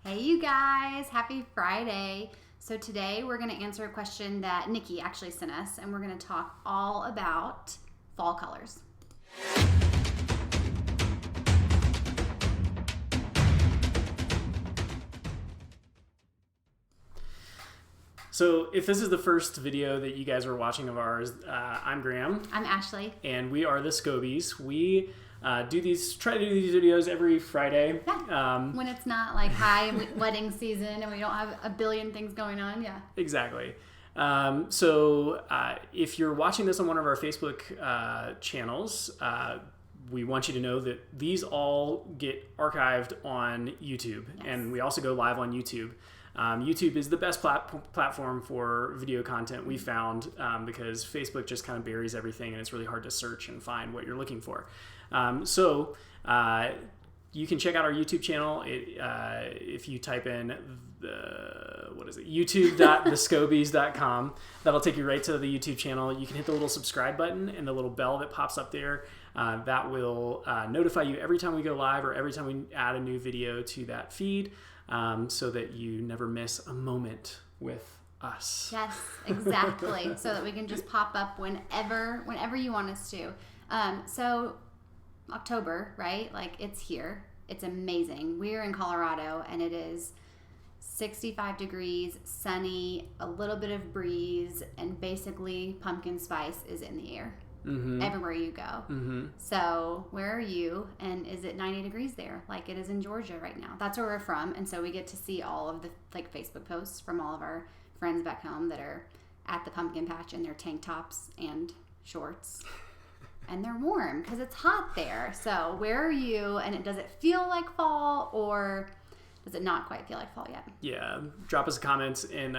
Hey you guys, happy Friday. So today we're going to answer a question that Nikki actually sent us, and we're going to talk all about fall colors. So if this is the first video that you guys are watching of ours, I'm Graham. I'm Ashley. And we are the Scobies. We try to do these videos every Friday. Yeah. When it's not like high wedding season and we don't have a billion things going on. Yeah. Exactly. So if you're watching this on one of our Facebook channels, we want you to know that these all get archived on YouTube. Yes. And we also go live on YouTube. YouTube is the best platform for video content we found because Facebook just kind of buries everything and it's really hard to search and find what you're looking for. So you can check out our YouTube channel if you type in youtube.thescobies.com. That'll take you right to the YouTube channel. You can hit the little subscribe button and the little bell that pops up there. That will notify you every time we go live or every time we add a new video to that feed. So that you never miss a moment with us. Yes, exactly. So that we can just pop up whenever you want us to. So October, right? Like it's here. It's amazing. We're in Colorado and it is 65 degrees, sunny, a little bit of breeze, and basically pumpkin spice is in the air. Mm-hmm. Everywhere you go. Mm-hmm. So where are you? And is it 90 degrees there like it is in Georgia right now? That's where we're from. And so we get to see all of the Facebook posts from all of our friends back home that are at the pumpkin patch in their tank tops and shorts. And they're warm because it's hot there. So where are you? And does it feel like fall or does it not quite feel like fall yet? Yeah. Drop us a comment in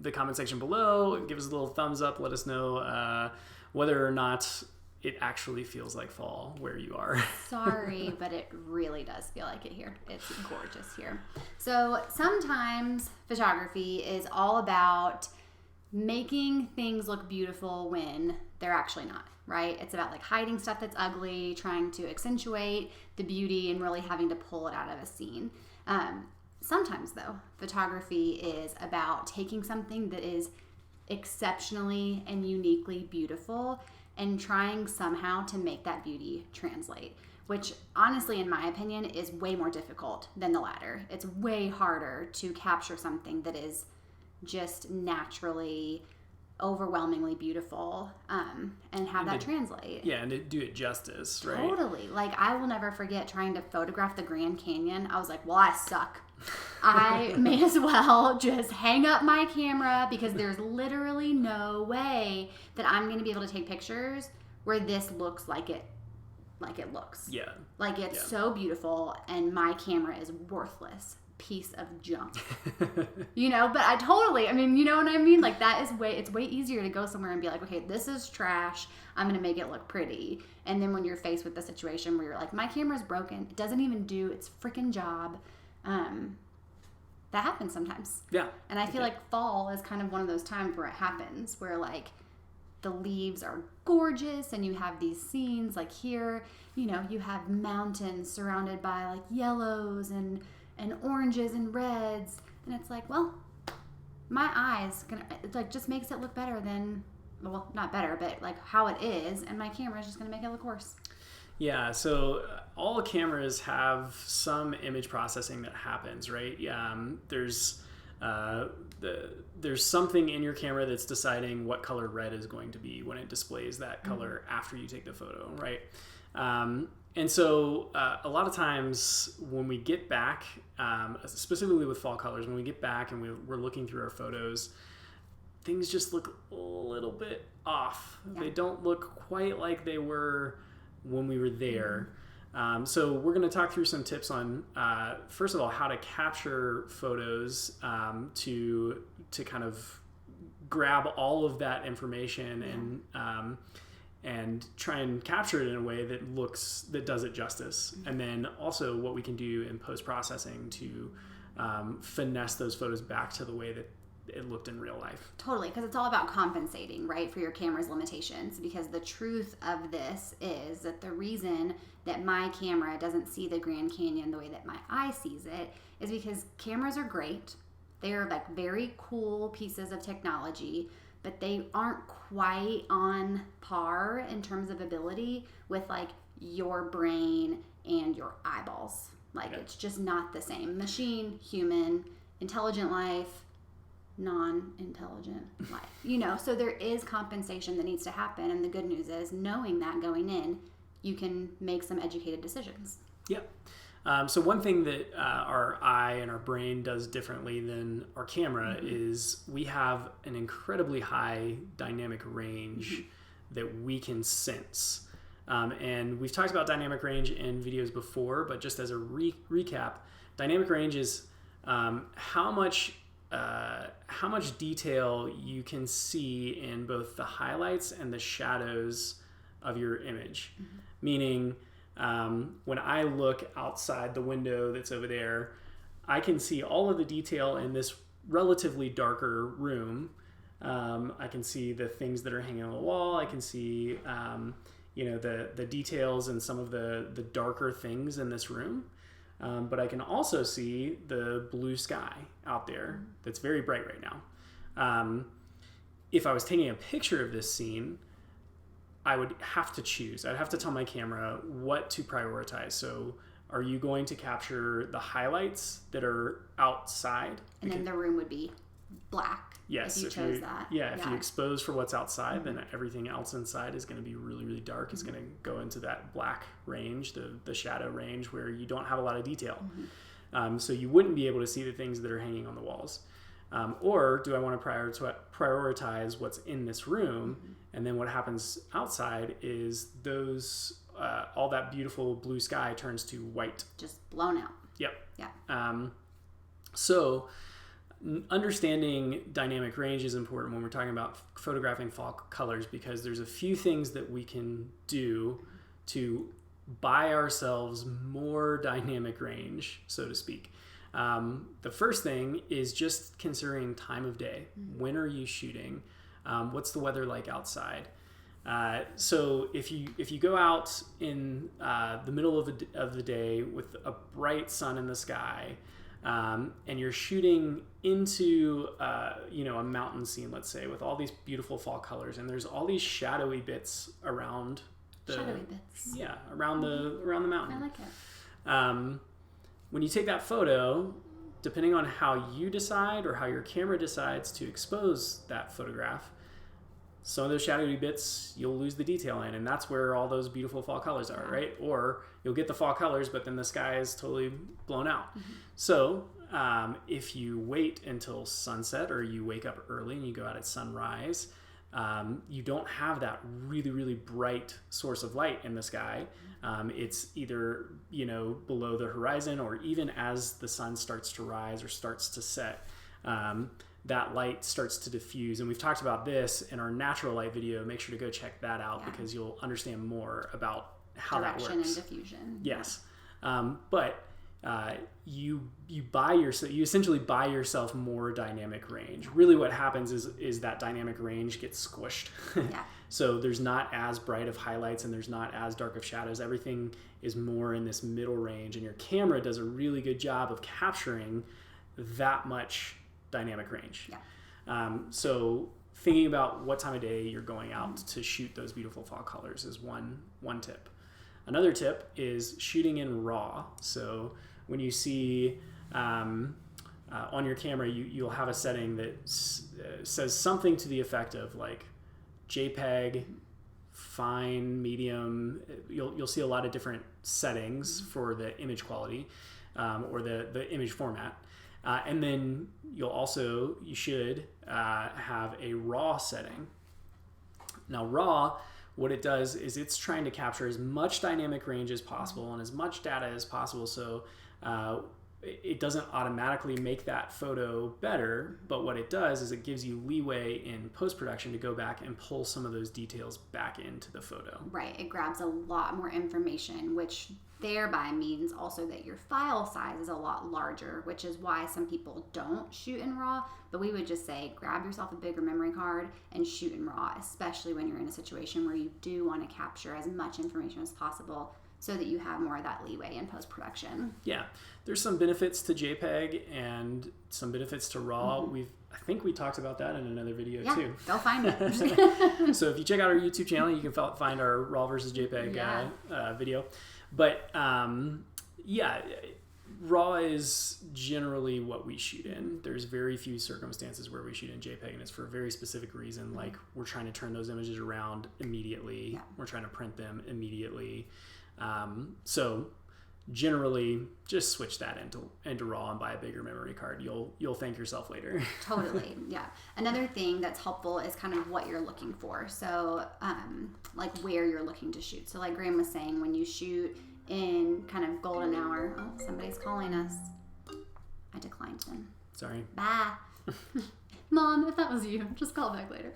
the comment section below. Give us a little thumbs up. Let us know whether or not it actually feels like fall where you are. Sorry, but it really does feel like it here. It's gorgeous here. So sometimes photography is all about making things look beautiful when they're actually not, right? It's about like hiding stuff that's ugly, trying to accentuate the beauty and really having to pull it out of a scene. Sometimes though, photography is about taking something that is exceptionally and uniquely beautiful and trying somehow to make that beauty translate, which honestly, in my opinion, is way more difficult than the latter. It's way harder to capture something that is just naturally overwhelmingly beautiful and have that translate. Yeah, and to do it justice, right? Totally. Like, I will never forget trying to photograph the Grand Canyon. I was like, well, I suck. I may as well just hang up my camera because there's literally no way that I'm going to be able to take pictures where this looks like it looks. Yeah. Like it's so beautiful and my camera is worthless piece of junk. But you know what I mean? Like that is it's way easier to go somewhere and be like, okay, this is trash. I'm going to make it look pretty. And then when you're faced with the situation where you're like, my camera's broken. It doesn't even do its freaking job. That happens sometimes. Yeah. And I feel like fall is kind of one of those times where it happens, where like the leaves are gorgeous and you have these scenes like here, you have mountains surrounded by like yellows and oranges and reds. And it's like, well, my eyes it like just makes it look better than, well, not better, but like how it is. And my camera is just going to make it look worse. Yeah, so all cameras have some image processing that happens, right? There's something in your camera that's deciding what color red is going to be when it displays that color after you take the photo, right? And so a lot of times when we get back, specifically with fall colors, when we get back and we're looking through our photos, things just look a little bit off. Yeah. They don't look quite like they were when we were there. So we're going to talk through some tips on, first of all, how to capture photos to kind of grab all of that information and try and capture it in a way that does it justice. Mm-hmm. And then also what we can do in post-processing to finesse those photos back to the way it looked in real life. Totally, because it's all about compensating, right, for your camera's limitations. Because the truth of this is that the reason that my camera doesn't see the Grand Canyon the way that my eye sees it is because cameras are great. They are like very cool pieces of technology, but they aren't quite on par in terms of ability with like your brain and your eyeballs. Like it's just not the same. Machine, human, intelligent life, non-intelligent life. You know, so there is compensation that needs to happen, and the good news is knowing that going in, you can make some educated decisions. Yep. So one thing that our eye and our brain does differently than our camera is we have an incredibly high dynamic range that we can sense. And we've talked about dynamic range in videos before, but just as a recap, dynamic range is how much detail you can see in both the highlights and the shadows of your image. Meaning, when I look outside the window that's over there, I can see all of the detail in this relatively darker room. I can see the things that are hanging on the wall. I can see, the details and some of the darker things in this room. But I can also see the blue sky out there that's very bright right now. If I was taking a picture of this scene, I would have to choose. I'd have to tell my camera what to prioritize. So are you going to capture the highlights that are outside? And then the room would be black. Yes. If you chose that. Yeah, if you expose for what's outside, then everything else inside is going to be really, really dark. It's going to go into that black range, the shadow range, where you don't have a lot of detail. So you wouldn't be able to see the things that are hanging on the walls. Or do I want to prioritize what's in this room? And then what happens outside is those all that beautiful blue sky turns to white. Just blown out. Yep. Yeah. So understanding dynamic range is important when we're talking about photographing fall colors, because there's a few things that we can do to buy ourselves more dynamic range, so to speak. The first thing is just considering time of day. When are you shooting? What's the weather like outside? So if you go out in the middle of the day with a bright sun in the sky, and you're shooting into a mountain scene, let's say, with all these beautiful fall colors, and there's all these shadowy bits around around the mountain. I like it. When you take that photo, depending on how you decide or how your camera decides to expose that photograph, some of those shadowy bits you'll lose the detail in, and that's where all those beautiful fall colors are, right? Or you'll get the fall colors, but then the sky is totally blown out. So if you wait until sunset, or you wake up early and you go out at sunrise, you don't have that really, really bright source of light in the sky. It's either, below the horizon, or even as the sun starts to rise or starts to set, that light starts to diffuse. And we've talked about this in our natural light video. Make sure to go check that out, because you'll understand more about how that works. Direction and diffusion. Yes. But you essentially buy yourself more dynamic range. Really what happens is that dynamic range gets squished. So there's not as bright of highlights and there's not as dark of shadows. Everything is more in this middle range, and your camera does a really good job of capturing that much dynamic range. So thinking about what time of day you're going out to shoot those beautiful fall colors is one tip. Another tip is shooting in RAW. So when you see on your camera, you'll have a setting that says something to the effect of like JPEG, fine, medium. You'll see a lot of different settings for the image quality or the image format. And then you should have a RAW setting. Now RAW, what it does is it's trying to capture as much dynamic range as possible and as much data as possible. So it doesn't automatically make that photo better, but what it does is it gives you leeway in post-production to go back and pull some of those details back into the photo. Right. It grabs a lot more information, which thereby means also that your file size is a lot larger, which is why some people don't shoot in RAW. But we would just say grab yourself a bigger memory card and shoot in RAW, especially when you're in a situation where you do want to capture as much information as possible so that you have more of that leeway in post-production. Yeah. There's some benefits to JPEG and some benefits to RAW. I think we talked about that in another video too. Go find it. So if you check out our YouTube channel, you can find our RAW versus JPEG video. But RAW is generally what we shoot in. There's very few circumstances where we shoot in JPEG, and it's for a very specific reason. Like we're trying to turn those images around immediately. Yeah. We're trying to print them immediately. So generally just switch that into RAW and buy a bigger memory card. You'll thank yourself later. Totally. Yeah. Another thing that's helpful is kind of what you're looking for. So like where you're looking to shoot. So like Graham was saying, when you shoot in kind of golden hour, oh, somebody's calling us. I declined them. Sorry. Bye. Mom, if that was you, just call back later.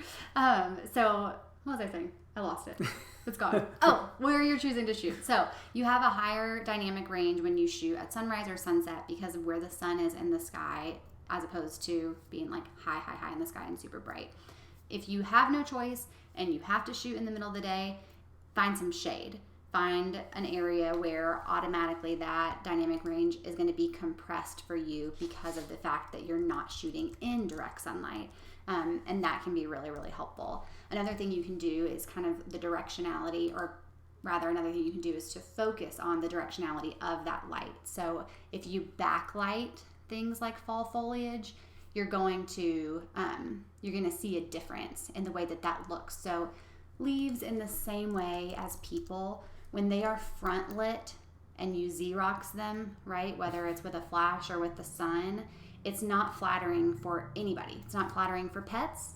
So what was I saying? I lost it. It's gone. Oh, where you're choosing to shoot. So you have a higher dynamic range when you shoot at sunrise or sunset because of where the sun is in the sky, as opposed to being like high in the sky and super bright. If you have no choice and you have to shoot in the middle of the day, find some shade. Find an area where automatically that dynamic range is going to be compressed for you because of the fact that you're not shooting in direct sunlight. And that can be really, really helpful. Another thing you can do is kind of the directionality, or rather another thing you can do is to focus on the directionality of that light. So if you backlight things like fall foliage, you're going to see a difference in the way that looks. So leaves, in the same way as people, when they are front lit and you Xerox them, right, whether it's with a flash or with the sun, it's not flattering for anybody. It's not flattering for pets,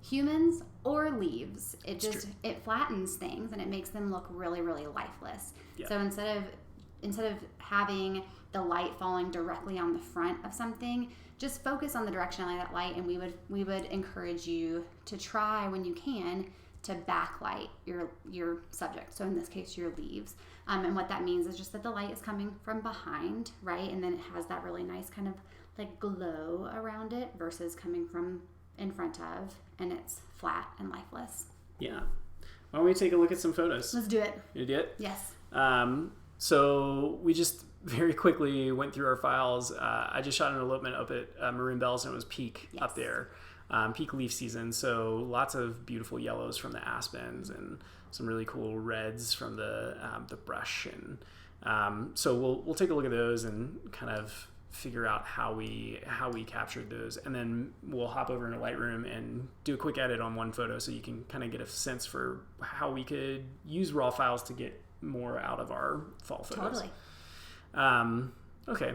humans, or leaves. It flattens things and it makes them look really, really lifeless. Yeah. So instead of having the light falling directly on the front of something, just focus on the directionality of that light, and we would encourage you to try, when you can, to backlight your subject. So in this case, your leaves. And what that means is just that the light is coming from behind, right? And then it has that really nice kind of like glow around it versus coming from in front of, and it's flat and lifeless. Yeah. Why don't we take a look at some photos? Let's do it. You do it? Yes. So we just very quickly went through our files. I just shot an elopement up at Maroon Bells, and it was peak up there. Peak leaf season, so lots of beautiful yellows from the aspens and some really cool reds from the brush, and so we'll take a look at those and kind of figure out how we captured those, and then we'll hop over into Lightroom and do a quick edit on one photo so you can kind of get a sense for how we could use raw files to get more out of our fall photos. Totally. Okay.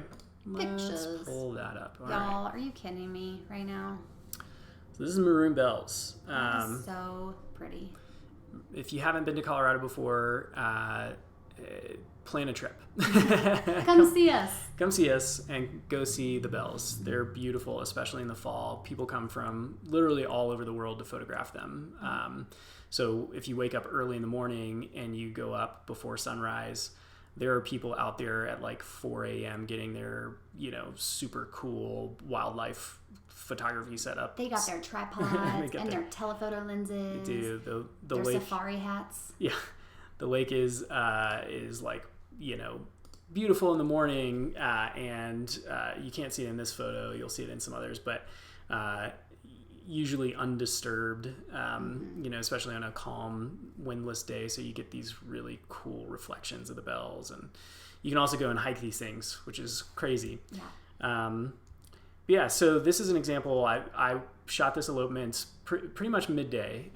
Pictures. Let's pull that up. All right. Are you kidding me right now? So this is Maroon Bells. That is so pretty. If you haven't been to Colorado before, plan a trip. Come see us. Come see us and go see the bells. They're beautiful, especially in the fall. People come from literally all over the world to photograph them. So if you wake up early in the morning and you go up before sunrise, there are people out there at like 4 a.m. getting their, super cool wildlife photography setup. They got their tripods and their telephoto lenses. They do. The their lake, safari hats. Yeah. The lake is like, beautiful in the morning, and you can't see it in this photo. You'll see it in some others, but usually undisturbed, especially on a calm, windless day. So you get these really cool reflections of the bells, and you can also go and hike these things, which is crazy. Yeah. So this is an example. I shot this elopement pretty much midday.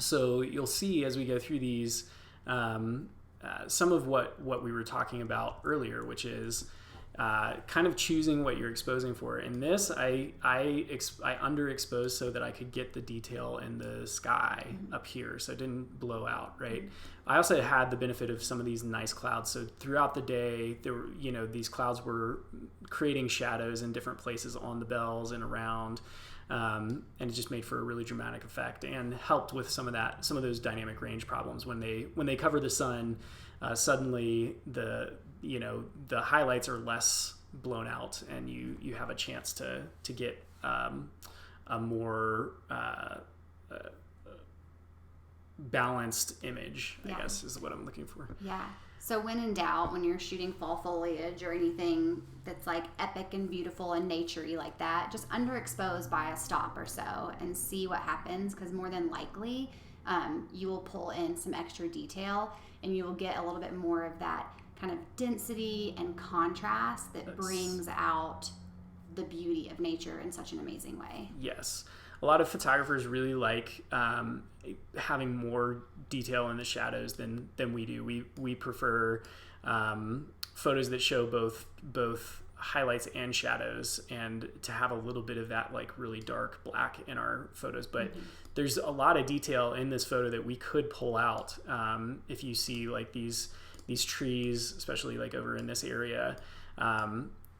So you'll see as we go through these, some of what we were talking about earlier, which is, kind of choosing what you're exposing for. In this, I underexposed so that I could get the detail in the sky up here, so it didn't blow out, right? I also had the benefit of some of these nice clouds. So throughout the day, there were, these clouds were creating shadows in different places on the bells and around. And it just made for a really dramatic effect and helped with some of those dynamic range problems when they cover the sun. Suddenly the highlights are less blown out, and you have a chance to get a more balanced image, I guess is what I'm looking for. Yeah. So when in doubt, when you're shooting fall foliage or anything that's like epic and beautiful and naturey like that, just underexpose by a stop or so and see what happens, because more than likely you will pull in some extra detail and you will get a little bit more of that kind of density and contrast that brings out the beauty of nature in such an amazing way. Yes. A lot of photographers really like having more detail in the shadows than we do. We prefer photos that show both highlights and shadows, and to have a little bit of that like really dark black in our photos. But there's a lot of detail in this photo that we could pull out. If you see like these trees, especially like over in this area,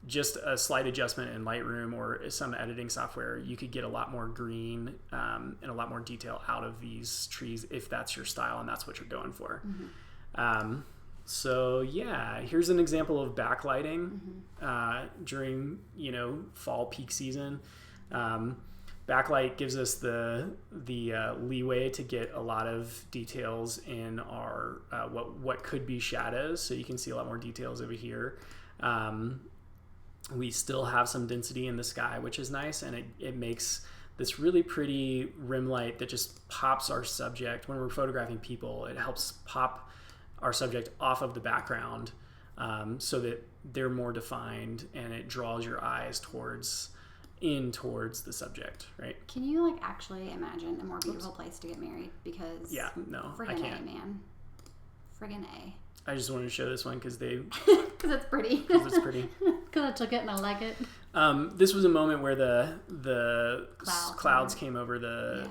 just a slight adjustment in Lightroom or some editing software, you could get a lot more green and a lot more detail out of these trees if that's your style and that's what you're going for. So yeah, here's an example of backlighting during fall peak season. Backlight gives us the leeway to get a lot of details in our what could be shadows. So you can see a lot more details over here. We still have some density in the sky, which is nice, and it makes this really pretty rim light that just pops our subject. When we're photographing people, it helps pop our subject off of the background so that they're more defined, and it draws your eyes towards the subject, right? Can you like actually imagine a more beautiful place to get married? Because I can't. A, man. Friggin' A. I just wanted to show this one because it's pretty. Because it's pretty. Because I took it and I like it. This was a moment where the clouds came over the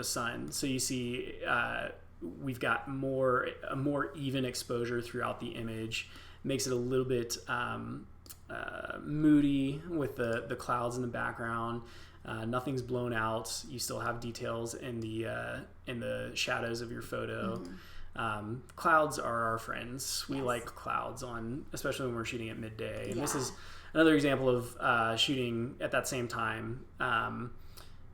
sun. So you see we've got a more even exposure throughout the image. Makes it a little bit moody with the clouds in the background. Nothing's blown out. You still have details in the shadows of your photo. Clouds are our friends. We like clouds especially when we're shooting at midday. And this is another example of shooting at that same time.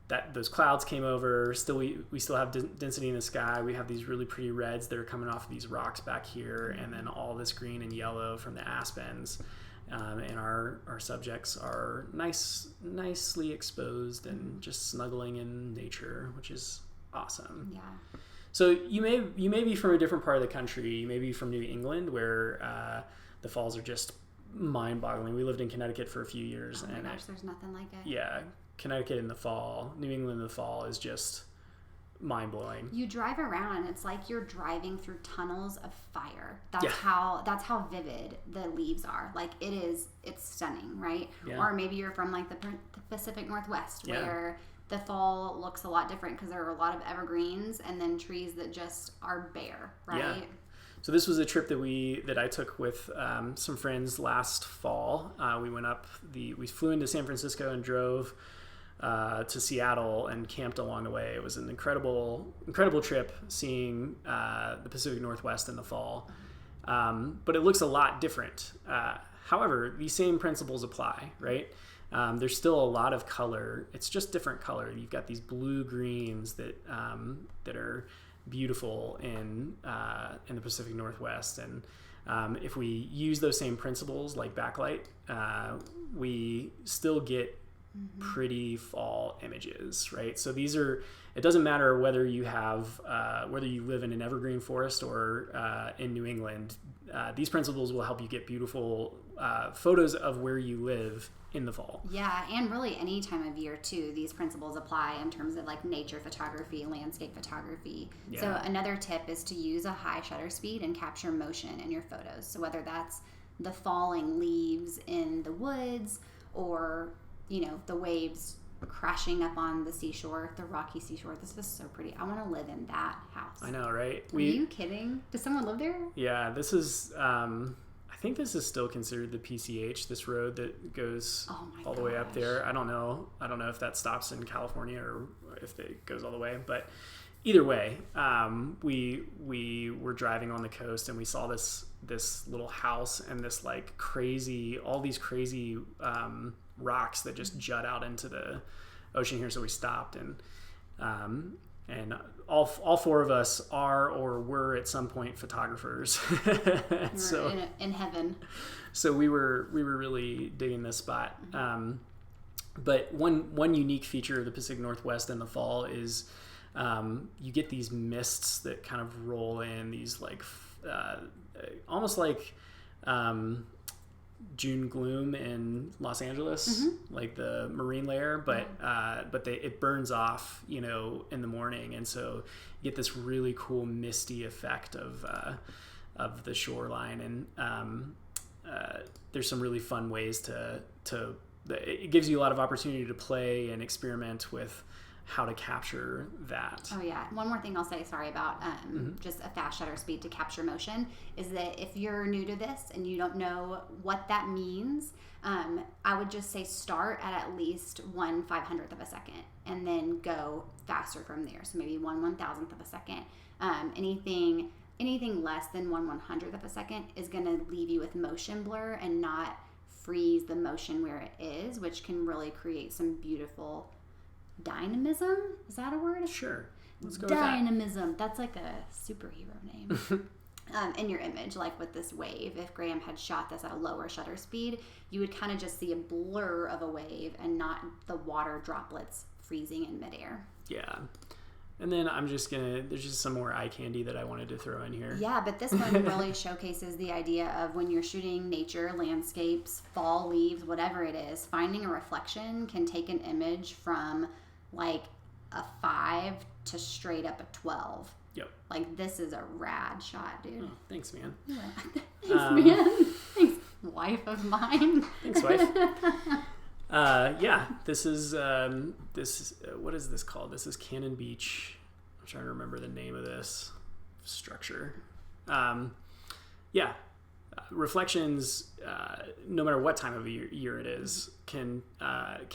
That those clouds came over. Still, we still have density in the sky. We have these really pretty reds that are coming off of these rocks back here, and then all this green and yellow from the aspens. And our subjects are nicely exposed and just snuggling in nature, which is awesome. Yeah. So you may be from a different part of the country. You may be from New England, where the falls are just mind-boggling. We lived in Connecticut for a few years. Oh my gosh, there's nothing like it. Yeah, Connecticut in the fall, New England in the fall is just mind-blowing. You drive around and it's like you're driving through tunnels of fire. That's how vivid the leaves are. Like it's stunning, right? Yeah. Or maybe you're from like the Pacific Northwest where the fall looks a lot different because there are a lot of evergreens and then trees that just are bare, right? Yeah. So this was a trip that I took with some friends last fall. We flew into San Francisco and drove to Seattle and camped along the way. It was an incredible trip seeing the Pacific Northwest in the fall. But it looks a lot different. However, these same principles apply, right? There's still a lot of color. It's just different color. You've got these blue-greens that are beautiful in the Pacific Northwest. And if we use those same principles like backlight, we still get pretty fall images, right? So it doesn't matter whether you live in an evergreen forest or in New England. These principles will help you get beautiful photos of where you live in the fall. Yeah, and really any time of year too, these principles apply in terms of like nature photography, landscape photography. So another tip is to use a high shutter speed and capture motion in your photos. So whether that's the falling leaves in the woods, or, you know, the waves crashing up on the seashore, the rocky seashore. This is so pretty. I want to live in that house. I know, right? Are you kidding? Does someone live there? Yeah, this is, I think this is still considered the PCH, this road that goes all the way up there. I don't know if that stops in California or if it goes all the way, but either way, we were driving on the coast and we saw this little house and this like all these crazy rocks that just jut out into the ocean here. So we stopped, and all four of us are or were at some point photographers. So in heaven. So we were really digging this spot. But one unique feature of the Pacific Northwest in the fall is you get these mists that kind of roll in, these like almost like June gloom in Los Angeles, like the marine layer, but it burns off, you know, in the morning, and so you get this really cool misty effect of the shoreline, and there's some really fun ways to it gives you a lot of opportunity to play and experiment with how to capture that. Oh yeah. One more thing I'll say, sorry about just a fast shutter speed to capture motion, is that if you're new to this and you don't know what that means, I would just say start at least 1/500th of a second and then go faster from there. So maybe 1/1000th of a second. Anything less than 1/100th of a second is going to leave you with motion blur and not freeze the motion where it is, which can really create some beautiful dynamism. Is that a word? Sure. Let's go dynamism. With that. That's like a superhero name. In your image, like with this wave, if Graham had shot this at a lower shutter speed, you would kind of just see a blur of a wave and not the water droplets freezing in midair. Yeah. And then there's just some more eye candy that I wanted to throw in here. Yeah, but this one really showcases the idea of when you're shooting nature, landscapes, fall leaves, whatever it is, finding a reflection can take an image from like a 5 to straight up a 12. Yep. Like, this is a rad shot, dude. Oh, thanks, man. Yeah. Thanks, man. Thanks, wife of mine. Thanks, wife. Yeah, this is what is this called? This is Cannon Beach. I'm trying to remember the name of this structure. Yeah, reflections, no matter what time of year it is, can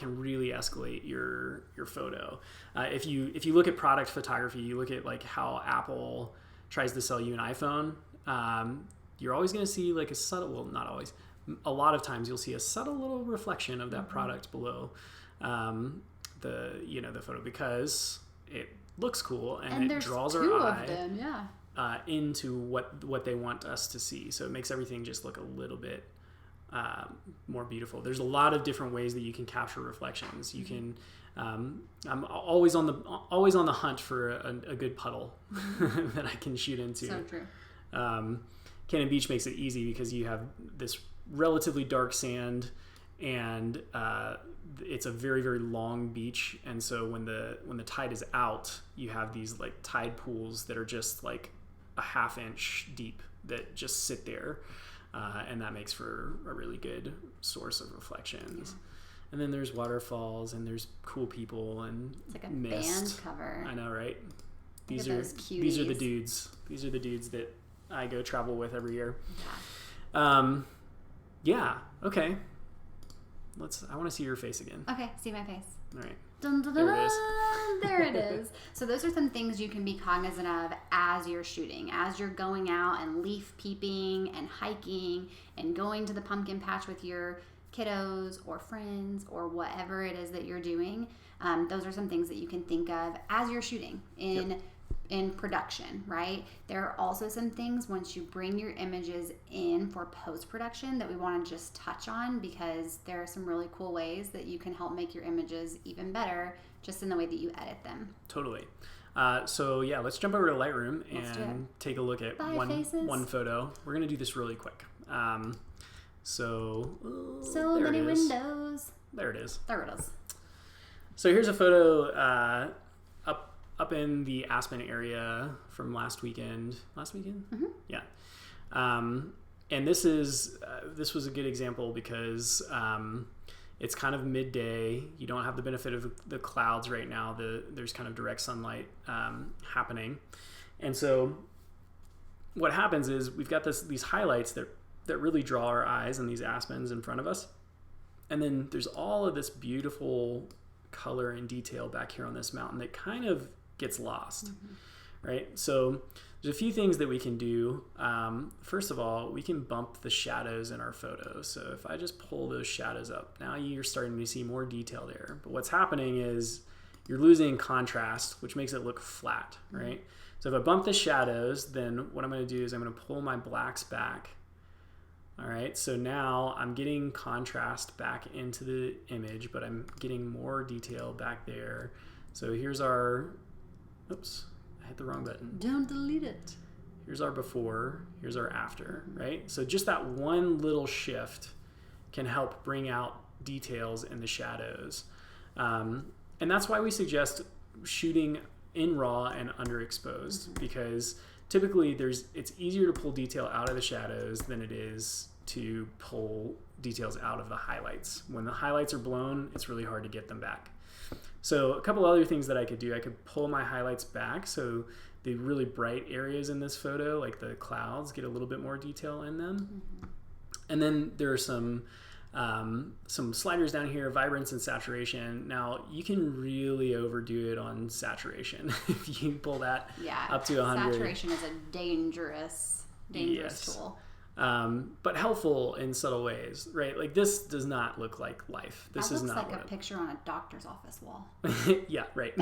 really escalate your photo. If you look at product photography, you look at like how Apple tries to sell you an iPhone. You're always going to see like a subtle, well, not always. A lot of times you'll see a subtle little reflection of that product below the photo, because it looks cool and it draws our eye into what they want us to see. So it makes everything just look a little bit more beautiful. There's a lot of different ways that you can capture reflections. You can I'm always on the hunt for a good puddle that I can shoot into. So true. Cannon Beach makes it easy because you have this relatively dark sand, and it's a very, very long beach, and so when the tide is out, you have these like tide pools that are just like a ½ inch deep that just sit there, and that makes for a really good source of reflections. Yeah. And then there's waterfalls, and there's cool people, and it's like a mist. Band cover. I know, right? These are the dudes. These are the dudes that I go travel with every year. Yeah. Yeah. Okay. I want to see your face again. Okay. See my face. All right. Dun, dun, dun, there it is. There it is. So those are some things you can be cognizant of as you're shooting, as you're going out and leaf peeping and hiking and going to the pumpkin patch with your kiddos or friends or whatever it is that you're doing. Those are some things that you can think of as you're shooting in production, right? There are also some things once you bring your images in for post-production that we want to just touch on, because there are some really cool ways that you can help make your images even better just in the way that you edit them. Totally. So yeah, let's jump over to Lightroom and take a look at one photo. We're going to do this really quick. So many windows. There it is. There it is. So here's a photo up in the Aspen area from last weekend. Last weekend? Mm-hmm. Yeah. And this was a good example because it's kind of midday. You don't have the benefit of the clouds right now. There's kind of direct sunlight happening. And so what happens is we've got these highlights that really draw our eyes and these aspens in front of us. And then there's all of this beautiful color and detail back here on this mountain that kind of gets lost, right? So there's a few things that we can do. First of all, we can bump the shadows in our photos. So if I just pull those shadows up, now you're starting to see more detail there. But what's happening is you're losing contrast, which makes it look flat, right? So if I bump the shadows, then what I'm going to do is I'm going to pull my blacks back. All right, so now I'm getting contrast back into the image, but I'm getting more detail back there. So here's our, oops, I hit the wrong button. Don't delete it. Here's our before, here's our after, right? So just that one little shift can help bring out details in the shadows. And that's why we suggest shooting in RAW and underexposed, because typically it's easier to pull detail out of the shadows than it is to pull details out of the highlights. When the highlights are blown, it's really hard to get them back. So a couple other things that I could do, I could pull my highlights back so the really bright areas in this photo, like the clouds, get a little bit more detail in them. And then there are some sliders down here, vibrance and saturation. Now you can really overdo it on saturation if you pull that up to 100. Saturation is a dangerous tool. But helpful in subtle ways, right? Like this does not look like life. This is not like a picture on a doctor's office wall. Yeah, right.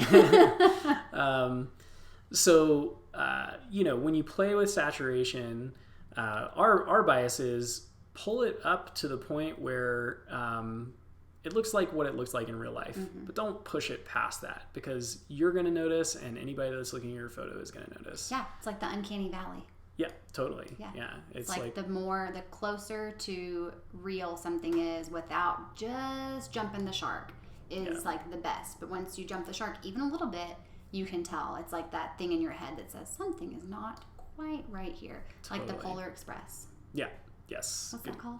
So when you play with saturation, our bias is pull it up to the point where it looks like what it looks like in real life, but don't push it past that, because you're going to notice, and anybody that's looking at your photo is going to notice. Yeah, it's like the uncanny valley. Yeah, totally. Yeah. It's like the closer to real something is without just jumping the shark is like the best. But once you jump the shark even a little bit, you can tell. It's like that thing in your head that says something is not quite right here. Totally. Like the Polar Express. Yeah. Yes. What's that called?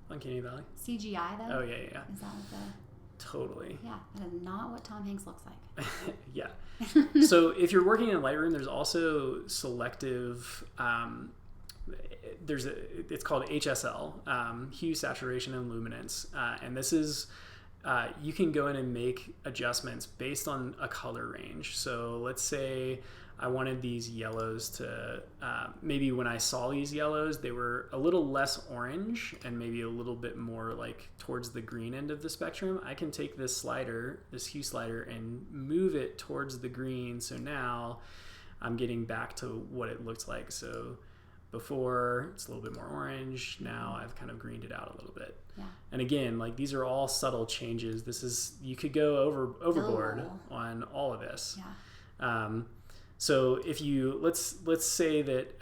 Uncanny Valley. CGI though? Oh, yeah. Is that what the... Totally. Yeah, that is not what Tom Hanks looks like. Yeah. So if you're working in Lightroom, there's also selective, it's called HSL, hue, saturation, and luminance. And this is, you can go in and make adjustments based on a color range. So let's say I wanted these yellows to, maybe when I saw these yellows, they were a little less orange and maybe a little bit more like towards the green end of the spectrum. I can take this slider, this hue slider, and move it towards the green. So now I'm getting back to what it looked like. So before it's a little bit more orange. Now I've kind of greened it out a little bit. Yeah. And again, like these are all subtle changes. This is, you could go overboard on all of this. Yeah. So if you, let's say that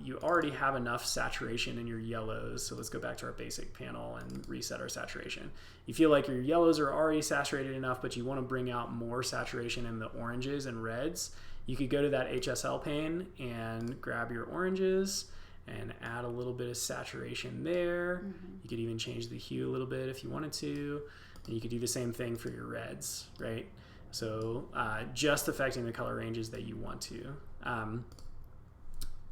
you already have enough saturation in your yellows. So let's go back to our basic panel and reset our saturation. You feel like your yellows are already saturated enough, but you want to bring out more saturation in the oranges and reds. You could go to that HSL pane and grab your oranges and add a little bit of saturation there. Mm-hmm. You could even change the hue a little bit if you wanted to. And you could do the same thing for your reds, right? So just affecting the color ranges that you want to.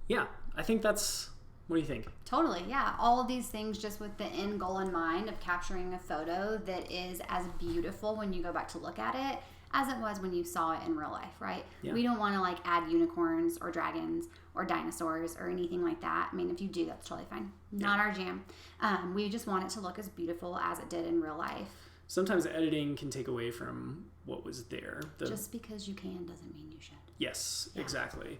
Yeah, I think that's, what do you think? Totally, yeah. All of these things just with the end goal in mind of capturing a photo that is as beautiful when you go back to look at it as it was when you saw it in real life, right? Yeah. We don't want to like add unicorns or dragons or dinosaurs or anything like that. I mean, if you do, that's totally fine. Not our jam. We just want it to look as beautiful as it did in real life. Sometimes editing can take away from what was there. Just because you can doesn't mean you should. Yes, exactly.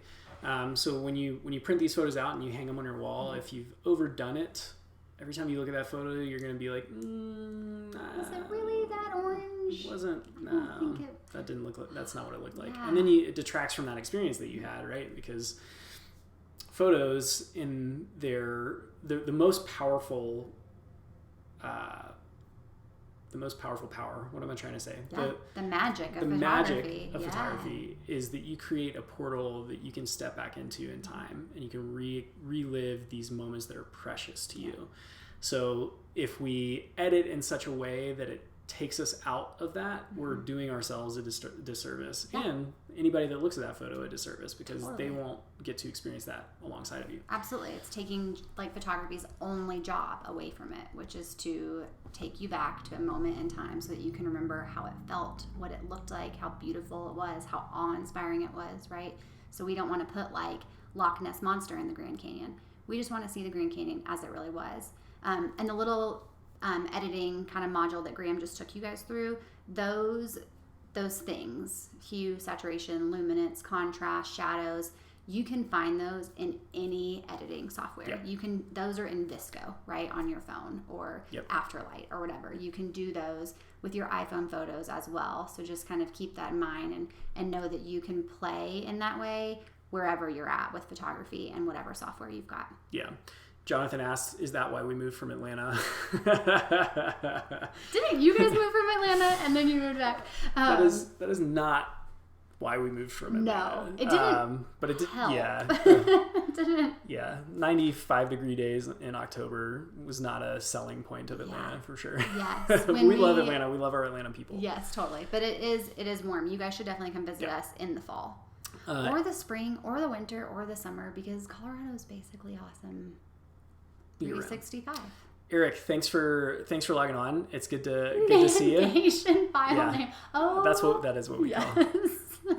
So when you print these photos out and you hang them on your wall, if you've overdone it, every time you look at that photo, you're going to be like, is it really that orange? No, that didn't look like, that's not what it looked like. Yeah. And then it detracts from that experience that you had, right? Because photos in the most powerful most powerful power. What am I trying to say? Yeah, the magic of photography. Magic of photography is that you create a portal that you can step back into in time, and you can relive these moments that are precious to you. So if we edit in such a way that it takes us out of that, we're doing ourselves a disservice, and anybody that looks at that photo a disservice, because they won't get to experience that alongside of you. Absolutely. It's taking like photography's only job away from it, which is to take you back to a moment in time so that you can remember how it felt, what it looked like, how beautiful it was, how awe-inspiring it was, right? So we don't want to put like Loch Ness Monster in the Grand Canyon. We just want to see the Grand Canyon as it really was. And the little editing kind of module that Graham just took you guys through, those things, hue, saturation, luminance, contrast, shadows, you can find those in any editing software. Those are in Visco, right, on your phone, or Afterlight or whatever. You can do those with your iPhone photos as well. So just kind of keep that in mind and know that you can play in that way wherever you're at with photography and whatever software you've got. Yeah. Jonathan asks, is that why we moved from Atlanta? Didn't you guys move from Atlanta and then you moved back? That is not why we moved from Atlanta. No, it didn't. But it did. Help. Yeah. It didn't. Yeah. 95-degree days in October was not a selling point of Atlanta for sure. Yes. We love Atlanta. We love our Atlanta people. Yes, totally. But it is warm. You guys should definitely come visit us in the fall, or the spring, or the winter, or the summer, because Colorado is basically awesome. 365. Eric, thanks for logging on. It's good to see you. Navigation file name. Oh, that is what we call it.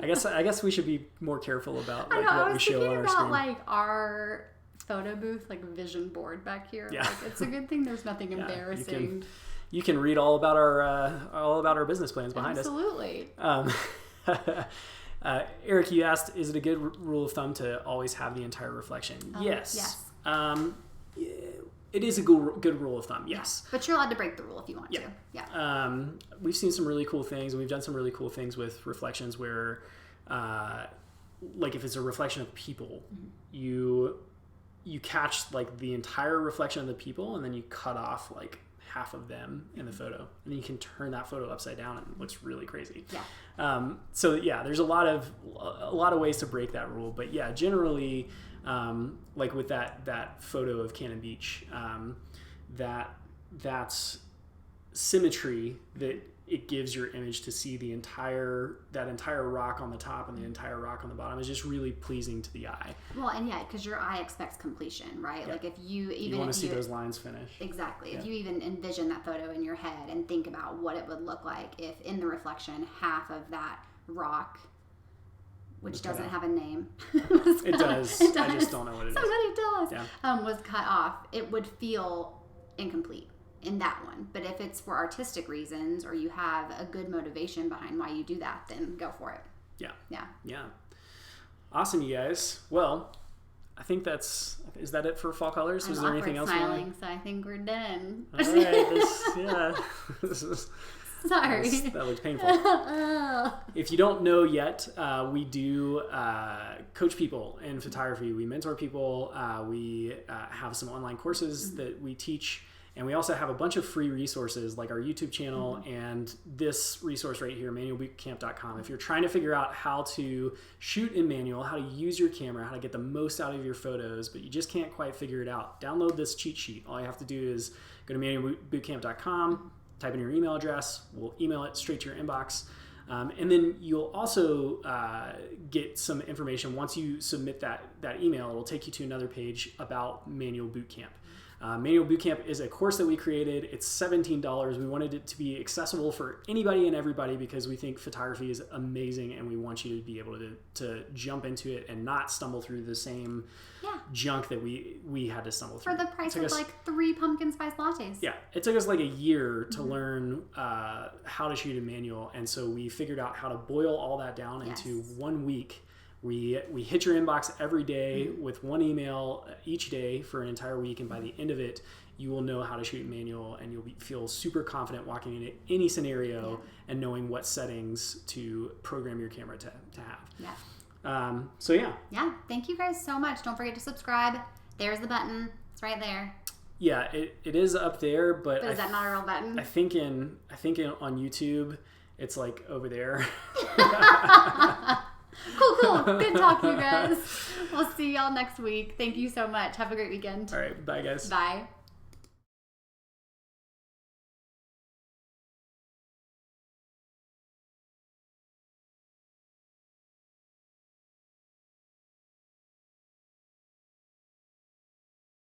I guess we should be more careful about what we show on our screen. Like our photo booth, like vision board back here. Yeah. Like, it's a good thing there's nothing embarrassing. You can read all about our business plans behind us. Absolutely. Eric, you asked, is it a good rule of thumb to always have the entire reflection? Yes. It is a good rule of thumb, yes. But you're allowed to break the rule if you want to. Yeah. We've seen some really cool things, and we've done some really cool things with reflections where, like if it's a reflection of people, you catch like the entire reflection of the people, and then you cut off like half of them in the photo, and then you can turn that photo upside down, and it looks really crazy. Yeah. There's a lot of ways to break that rule, but yeah, generally. Like with that photo of Cannon Beach, that's symmetry that it gives your image to see that entire rock on the top and the entire rock on the bottom is just really pleasing to the eye. Well, and because your eye expects completion, right? Yeah. Like if you want to see those lines finish. Exactly. Yeah. If you even envision that photo in your head and think about what it would look like if in the reflection half of that rock, which doesn't have a name. It does. I just don't know what it is. Somebody tell us. Yeah. Was cut off. It would feel incomplete in that one. But if it's for artistic reasons, or you have a good motivation behind why you do that, then go for it. Yeah. Awesome, you guys. Well, I think is that it for fall colors? Was there anything else? Smiling, so I think we're done. All right. This is. Sorry. That looks painful. If you don't know yet, we do coach people in photography. We mentor people. We have some online courses that we teach. And we also have a bunch of free resources like our YouTube channel and this resource right here, manualbootcamp.com. If you're trying to figure out how to shoot in manual, how to use your camera, how to get the most out of your photos, but you just can't quite figure it out, download this cheat sheet. All you have to do is go to manualbootcamp.com, type in your email address, we'll email it straight to your inbox. And then you'll also get some information once you submit that email. It will take you to another page about Manual Bootcamp. Manual Bootcamp is a course that we created. It's $17. We wanted it to be accessible for anybody and everybody because we think photography is amazing, and we want you to be able to jump into it and not stumble through the same junk that we had to stumble through. For the price of like 3 pumpkin spice lattes. Yeah, it took us like a year to learn how to shoot in manual, and so we figured out how to boil all that down into 1 week. We hit your inbox every day with one email each day for an entire week, and by the end of it, you will know how to shoot manual, and you'll feel super confident walking into any scenario and knowing what settings to program your camera to have. Yeah. Thank you guys so much. Don't forget to subscribe. There's the button. It's right there. Yeah, it is up there, but is that not a real button? I think on YouTube it's like over there. Cool. Good talk, you guys. We'll see y'all next week. Thank you so much. Have a great weekend. All right, bye guys. Bye.